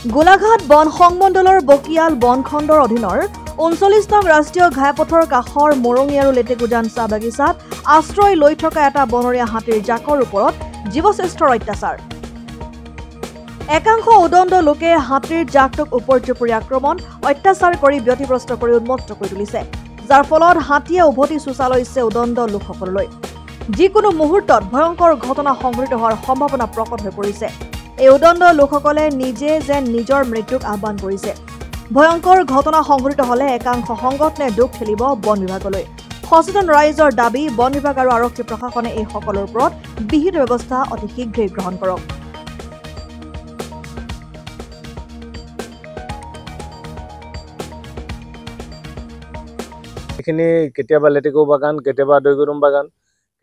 গোলাঘাট বন সংমণ্ডলৰ বকিয়াল বনখণ্ডৰ অধীনৰ ৩৯ নং ৰাষ্ট্ৰীয় ঘাইপথৰ কাষৰ মৰঙি আৰু লেটেকুজান চাহ বাগিচাত আশ্ৰয় লৈ থকা এটা বনৰীয়া হাতীৰ জাকৰ ওপৰত জীৱশ্ৰেষ্ঠৰ অত্যাচাৰ। একাংশ উদণ্ড লোকে হাতীৰ জাকটোক উপৰ্যুপৰি আক্ৰমণ অত্যাচাৰ কৰি ব্যতিগ্ৰস্ত কৰি উন্মত্ত কৰি তুলিছে, যাৰ ফলত হাতীয়ে উভতি চোচা লৈছে উদণ্ড লোকসকললৈ। যিকোনো মুহূৰ্তত ভয়ংকৰ ঘটনা সংঘটিত হোৱাৰ সম্ভাৱনা প্ৰকট হৈ পৰিছে। এই উদণ্ড লোকসকলে নিজে যেন নিজৰ মৃত্যুক আহ্বান কৰিছে। ভয়ংকৰ ঘটনা সংঘটিত হলে একাংশ সংগঠনে দুখ ঠেলিব বন বিভাগলৈ। সচেতন ৰাইজৰ দাবী, বন বিভাগ আৰু আৰক্ষী প্ৰশাসনে এই সকলৰ ওপৰত বিহিত ব্যৱস্থা অতি শীঘ্ৰেই গ্ৰহণ কৰক। এইখিনি কেতিয়াবা লেটেকু বাগান, কেতিয়াবা দৈগুৰুম বাগান,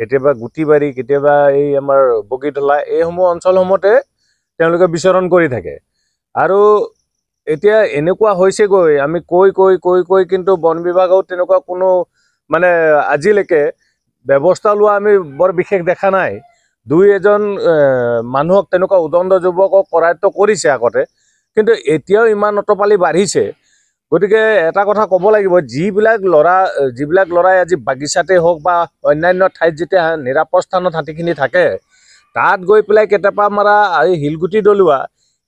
কেতিয়াবা গুটিবাৰী, কেতিয়াবা এই আমাৰ বগীতলা, এইসমূহ অঞ্চলসমূহতে তেওঁলোকে বিচৰণ কৰি থাকে। আৰু এতিয়া এনেকুৱা হৈছেগৈ, আমি কৈ কিন্তু বন বিভাগেও তেনেকুৱা কোনো মানে আজিলৈকে ব্যৱস্থা লোৱা আমি বৰ বিশেষ দেখা নাই। দুই এজন মানুহক তেনেকুৱা উদণ্ড যুৱকক কৰায়ত্ব কৰিছে আগতে, কিন্তু এতিয়াও ইমান অটপালি বাঢ়িছে। গতিকে এটা কথা ক'ব লাগিব, যিবিলাক ল'ৰাই আজি বাগিচাতে হওক বা অন্যান্য ঠাইত যেতিয়া নিৰাপদ স্থানত হাতীখিনি থাকে, তাত গৈ পেলাই কেটেপা মাৰা, এই শিলগুটি দলিওৱা,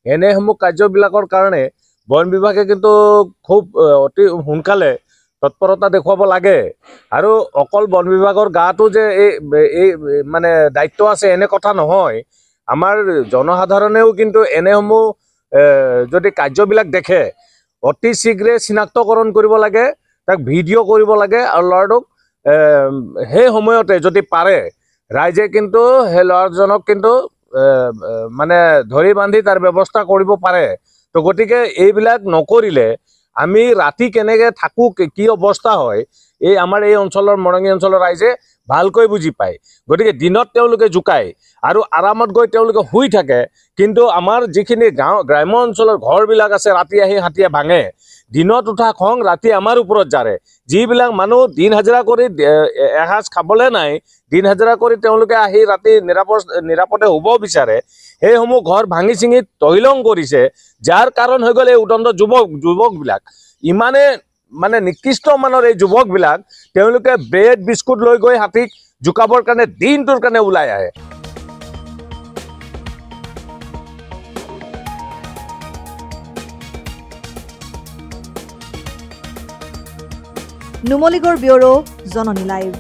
এনেসমূহ কাৰ্যবিলাকৰ কাৰণে বন বিভাগে কিন্তু খুব অতি সোনকালে তৎপৰতা দেখুৱাব লাগে। আৰু অকল বন বিভাগৰ গাটো যে এই মানে দায়িত্ব আছে এনে কথা নহয়। আমাৰ জনসাধাৰণেও কিন্তু এনেসমূহ যদি কাৰ্যবিলাক দেখে অতি শীঘ্ৰে চিনাক্তকৰণ কৰিব লাগে, তাক ভিডিঅ' কৰিব লাগে, আৰু ল'ৰাটোক সেই সময়তে যদি পাৰে ৰাইজে কিন্তু সেই ল'ৰাজনক কিন্তু মানে ধৰি বান্ধি তাৰ ব্যৱস্থা কৰিব পাৰে। তো গতিকে এইবিলাক নকৰিলে আমি ৰাতি কেনেকৈ থাকোঁ, কি অৱস্থা হয়, এই আমাৰ এই অঞ্চলৰ মৰঙি অঞ্চলৰ ৰাইজে ভালকৈ বুজি পায়। গতিকে দিনত তেওঁলোকে জোকায় আৰু আৰামত গৈ তেওঁলোকে শুই থাকে, কিন্তু আমাৰ যিখিনি গ্ৰাম্য অঞ্চলৰ ঘৰবিলাক আছে, ৰাতি আহি হাতীয়ে ভাঙে। দিনত উঠা খং ৰাতি আমাৰ ওপৰত জাৰে। যিবিলাক মানুহ দিন হাজিৰা কৰি এসাঁজ খাবলৈ নাই, দিন হাজিৰা কৰি তেওঁলোকে আহি ৰাতি নিৰাপদে শুব বিচাৰে, সেইসমূহ ঘৰ ভাঙি চিঙি তহিলং কৰিছে। যাৰ কাৰণ হৈ গ'ল এই উদণ্ড যুৱকবিলাক। ইমানে মানে নিকৃষ্ট মানৰ এই যুৱকবিলাক, তেওঁলোকে ব্ৰেড বিস্কুট লৈ গৈ হাতীক জোকাবৰ কাৰণে দিনটোৰ কাৰণে ওলাই আহে। নুমলীগড় ব্যুৰো, জননী লাইভ।